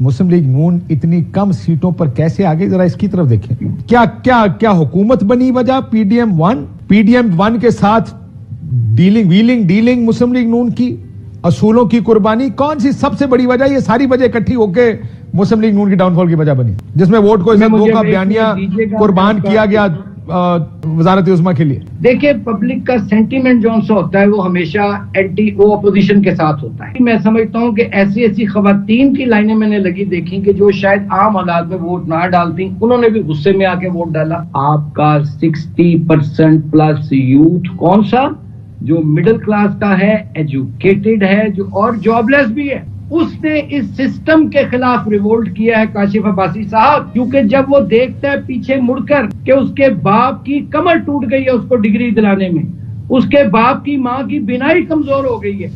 مسلم league نون اتنی کم سیٹوں پر کیسے آگے، ذرا اس کی طرف دیکھیں. کیا حکومت بنی وجہ پی ڈی ایم ون کے ساتھ ڈیلنگ مسلم لیگ نون کی، اصولوں کی قربانی، کون سی سب سے بڑی وجہ؟ یہ ساری وجہ اکٹھی ہو کے مسلم لیگ نون کی ڈاؤن فال کی وجہ بنی، جس میں ووٹ کو عزت دو کا بیانیہ قربان کیا گیا وزارت عظمیٰ کے لیے. دیکھیں پبلک کا سینٹیمنٹ جو سا ہوتا ہے وہ ہمیشہ اینٹی اپوزیشن کے ساتھ ہوتا ہے. میں سمجھتا ہوں کہ ایسی خواتین کی لائنیں میں نے لگی دیکھی کہ جو شاید عام حالات میں ووٹ نہ ڈالتی، انہوں نے بھی غصے میں آ کے ووٹ ڈالا. آپ کا 60% پلس یوتھ کون سا جو مڈل کلاس کا ہے، ایجوکیٹڈ ہے، جو اور جاب لیس بھی ہے، اس نے اس سسٹم کے خلاف ریوولٹ کیا ہے کاشف عباسی صاحب. کیونکہ جب وہ دیکھتا ہے پیچھے مڑ کر کہ اس کے باپ کی کمر ٹوٹ گئی ہے اس کو ڈگری دلانے میں، اس کے باپ کی ماں کی بینائی کمزور ہو گئی ہے،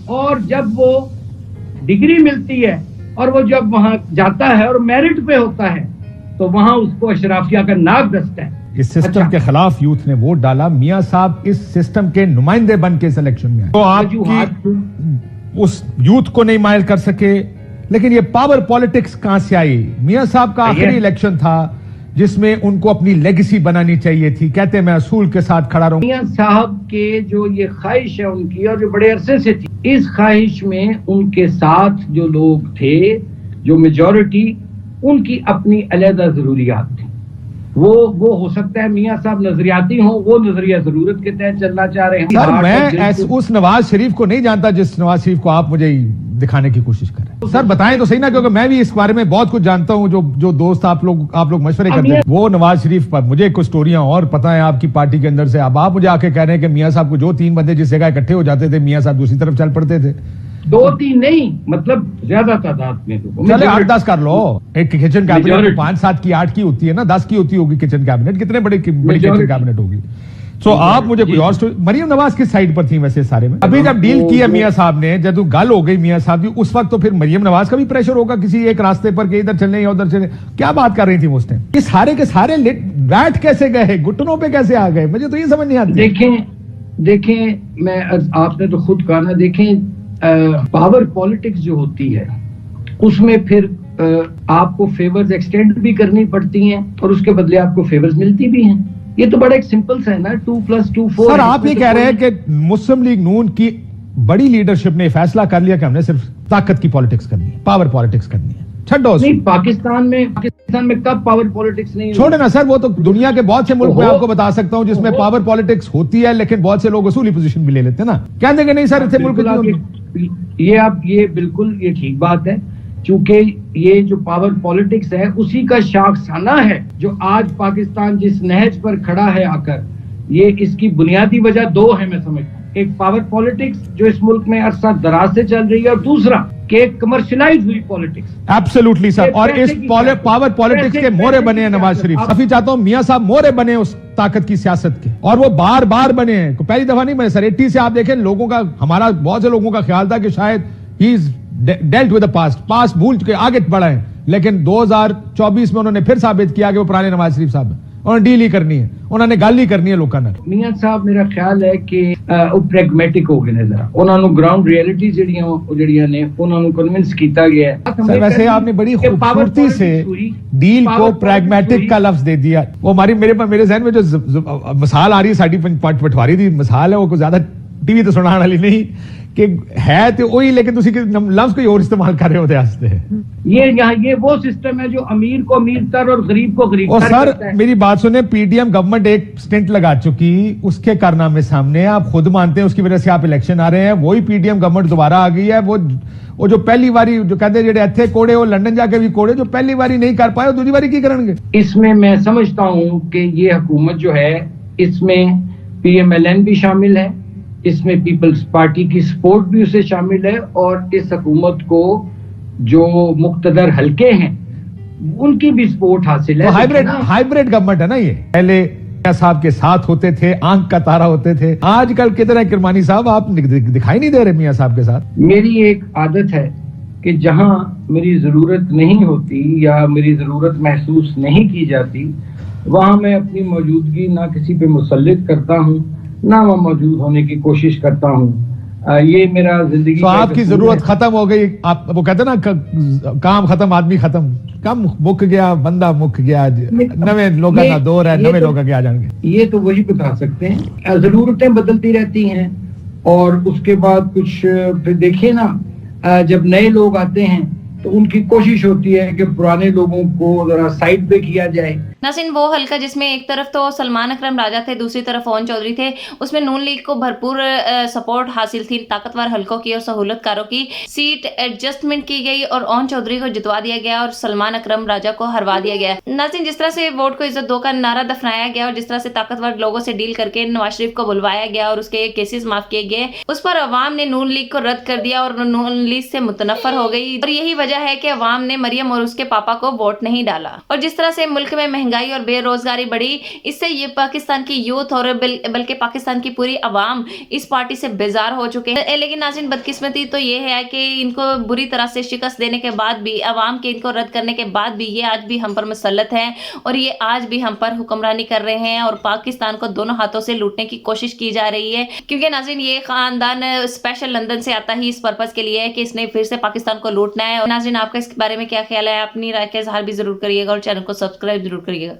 اور جب وہ ڈگری ملتی ہے اور وہ جب وہاں جاتا ہے اور میرٹ پہ ہوتا ہے تو وہاں اس کو اشرافیہ کا ناک دستا ہے. اس سسٹم کے خلاف یوتھ نے ووٹ ڈالا. میاں صاحب اس سسٹم کے نمائندے بن کے سلیکشن میں آئے تو آپ کی اس یوتھ کو نہیں مائل کر سکے. لیکن یہ پاور پالیٹکس کہاں سے آئی؟ میاں صاحب کا آخری الیکشن تھا جس میں ان کو اپنی لیگیسی بنانی چاہیے تھی، کہتے میں اصول کے ساتھ کھڑا رہوں. میاں صاحب کے جو یہ خواہش ہے ان کی، اور جو بڑے عرصے سے تھی، اس خواہش میں ان کے ساتھ جو لوگ تھے، جو میجورٹی، ان کی اپنی علیحدہ ضروریات تھیں. وہ ہو سکتا ہے میاں صاحب نظریاتی ہوں، وہ نظریہ ضرورت کے تحت چلنا چاہ رہے ہیں. سر میں اس نواز شریف کو نہیں جانتا جس نواز شریف کو آپ مجھے دکھانے کی کوشش کر رہے ہیں. سر بتائیں تو صحیح نا، کیونکہ میں بھی اس بارے میں بہت کچھ جانتا ہوں. جو دوست آپ لوگ مشورے کرتے ہیں، وہ نواز شریف پر مجھے کچھ سٹوریاں اور پتہ ہیں آپ کی پارٹی کے اندر سے. اب آپ مجھے آ کے کہہ رہے ہیں کہ میاں صاحب کو جو 3 بندے جس جگہ اکٹھے ہو جاتے تھے، میاں صاحب دوسری طرف چل پڑتے تھے. 2-3 نہیں، مطلب زیادہ تعداد میں. چلے 8-10 کر لو. ایک کچن کیبنٹ 5-7 کی 8 کی ہوتی ہے نا، 10 کی ہوتی ہوگی کچن کیبنٹ. کتنے بڑی کچن کیبنٹ ہوگی؟ سو آپ مجھے کوئی اور مریم نواز کس سائڈ پر تھی ویسے سارے میں؟ ابھی جب ڈیل کیا میاں صاحب نے، جب گل ہو گئی میاں صاحب کی، اس وقت تو پھر مریم نواز کا بھی پریشر ہوگا کسی ایک راستے پر کہ ادھر چلنے یا ادھر چلنے. کیا بات کر رہی تھی اس ٹائم؟ یہ سارے کے سارے بیٹھ کیسے گئے، گھٹنوں پہ کیسے آ گئے؟ مجھے تو یہ سمجھ نہیں آتی. دیکھیں میں آپ نے تو خود کہا نا، دیکھیں پاور پالیٹکس جو ہوتی ہے اس میں پھر آپ کو فیورز ایکسٹینڈ بھی کرنی پڑتی ہیں اور اس کے بدلے آپ کو فیورز ملتی بھی ہیں. یہ تو بڑا ایک سمپل سا ہے نا، 2+2 4. سر آپ یہ کہہ رہے ہیں کہ مسلم لیگ نون کی بڑی لیڈرشپ نے فیصلہ کر لیا کہ ہم نے صرف طاقت کی پالیٹکس کرنی ہے، پاور پالیٹکس کرنی ہے. چھڈو نہیں، پاکستان میں کب پاور پالیٹکس نہیں؟ چھوڑے نا سر، وہ تو دنیا کے بہت سے ملک میں آپ کو بتا سکتا ہوں جس میں پاور پالیٹکس ہوتی ہے، لیکن بہت سے لوگ اصولی پوزیشن بھی لے لیتے ہیں نا. کہتے ہیں کہ نہیں سر اتنے ملک یہ بالکل یہ ٹھیک بات ہے، چونکہ یہ جو پاور پالیٹکس ہے اسی کا شاخسانہ ہے جو آج پاکستان جس نہج پر کھڑا ہے آ کر. یہ اس کی بنیادی وجہ 2 ہے میں سمجھتا ہوں. ایک پاور پالیٹکس جو اس ملک میں عرصہ دراز سے چل رہی ہے، اور دوسرا کہ ایک کمرشلائز ہوئی پالیٹکس. ایبسولوٹلی سر. اور اس پاور پالیٹکس کے مورے بنے ہیں نواز شریف. کافی چاہتا ہوں میاں صاحب مورے بنے اس طاقت کی سیاست کے، اور وہ بار بار بنے ہیں. پہلی دفعہ نہیں بنے سر. 80 سے آپ دیکھیں لوگوں کا، ہمارا بہت سے لوگوں کا خیال تھا کہ شاید ہی is dealt with the past بھول چکے، آگے بڑھا ہے. لیکن 2024 میں انہوں نے پھر ثابت کیا کہ وہ پرانے نواز شریف صاحب ہیں. انہوں نے ڈیل ہی کرنی ہے، انہوں نے گل ہی کرنی ہے لوگوں نے. میاں صاحب میرا خیال ہے کہ وہ پریگمیٹک ہو گئے نے، ذرا انہوں نے گراؤنڈ ریئلٹی جڑیاں نے انہوں نے کنونس کیتا گیا ہے. سر ویسے آپ نے بڑی خوبصورتی سے ڈیل کو پریگمیٹک کا لفظ دے دیا. وہ ہماری میرے ذہن میں جو مثال آ رہی ہے ساڈی پٹواری دی مثال ہے، وہ کوئی زیادہ ٹی وی تے سنانے والی نہیں کہ ہے تو وہی، لیکن تسی لفظ کوئی اور استعمال کر رہے ہوتے واسطے. یہ وہ سسٹم ہے جو امیر کو امیر تر اور غریب کو غریب تر سر کرتا ہے. میری بات سنیں، پی ڈی ایم گورنمنٹ ایک سٹنٹ لگا چکی، اس کے کارنامے سامنے آپ خود مانتے ہیں، اس کی وجہ سے آپ الیکشن آ رہے ہیں. وہی پی ڈی ایم گورنمنٹ دوبارہ آ گئی ہے. وہ جو پہلی باری جو کہتے ہیں جڑے اتھے کوڑے وہ لنڈن جا کے بھی کوڑے، جو پہلی باری نہیں کر پائے وہ دوسری باری کی کریں گے. اس میں سمجھتا ہوں کہ یہ حکومت جو ہے اس میں پی ایم ایل این بھی شامل ہے، اس میں پیپلز پارٹی کی سپورٹ بھی اسے شامل ہے، اور اس حکومت کو جو مقتدر حلقے ہیں ان کی بھی سپورٹ حاصل ہے. ہائیبریڈ گورنمنٹ ہے نا. یہ پہلے صاحب کے ساتھ ہوتے تھے، آنکھ کا تارا ہوتے تھے. آج کل کدھر ہے کرمانی صاحب؟ آپ دکھائی نہیں دے رہے میاں صاحب کے ساتھ. میری ایک عادت ہے کہ جہاں میری ضرورت نہیں ہوتی یا میری ضرورت محسوس نہیں کی جاتی، وہاں میں اپنی موجودگی نہ کسی پہ مسلط کرتا ہوں، نہ وہ موجود ہونے کی کوشش کرتا ہوں. یہ میرا زندگی تو کا آپ کی قصور ضرورت ہے۔ ختم ہو گئی. آپ وہ کہتے ہیں نا کام ختم آدمی ختم. کم مک گیا بندہ مک گیا. نوے لوگ نہ دور ہے نوے لوگ آگے آ جائیں گے. یہ تو وہی بتا سکتے ہیں. ضرورتیں بدلتی رہتی ہیں اور اس کے بعد کچھ پھر دیکھیں نا جب نئے لوگ آتے ہیں تو ان کی کوشش ہوتی ہے کہ پرانے لوگوں کو ذرا سائڈ پہ کیا جائے. ناظرین وہ حلقہ جس میں ایک طرف تو سلمان اکرم راجہ تھے دوسری طرف اون چودھری تھے اس میں نون لیگ کو بھرپور سپورٹ حاصل تھی. طاقتور حلقوں کی اور سہولت کاروں کی سیٹ ایڈجسٹمنٹ کی گئی اور اون چودھری کو جتوا دیا گیا اور سلمان اکرم راجہ کو ہروا دیا گیا. ناظرین جس طرح سے ووٹ کو عزت دو کا نعرہ دفنایا گیا اور جس طرح سے طاقتور لوگوں سے ڈیل کر کے نواز شریف کو بلوایا گیا اور اس کے کیسز معاف کیے گئے اس پر عوام نے نون لیگ کو رد کر دیا اور نون لیگ سے متنفر ہو گئی. اور یہی وجہ ہے کہ عوام نے مریم اور اس کے پاپا کو ووٹ نہیں ڈالا. اور جس طرح سے ملک میں مہنگائی اور بے روزگاری بڑھی اس سے یہ پاکستان کی یوتھ اور بلکہ پاکستان کی پوری عوام اس پارٹی سے بیزار ہو چکے ہیں. لیکن ناظرین بدقسمتی تو یہ ہے کہ ان کو بری طرح سے شکست دینے کے بعد بھی عوام کے ان کو رد کرنے کے بعد بھی یہ آج بھی ہم پر مسلط ہیں اور یہ آج بھی ہم پر حکمرانی کر رہے ہیں اور پاکستان کو دونوں ہاتھوں سے لوٹنے کی کوشش کی جا رہی ہے. کیونکہ ناظرین یہ خاندان اسپیشل لندن سے آتا ہی اس پرپس کے لیے ہے کہ اس نے پھر سے پاکستان کو لوٹنا ہے. اور ناظرین آپ کا اس بارے میں کیا خیال ہے؟ اپنی رائے کا اظہار بھی ضرور کریے گا اور چینل کو سبسکرائب ضرور کریے گا.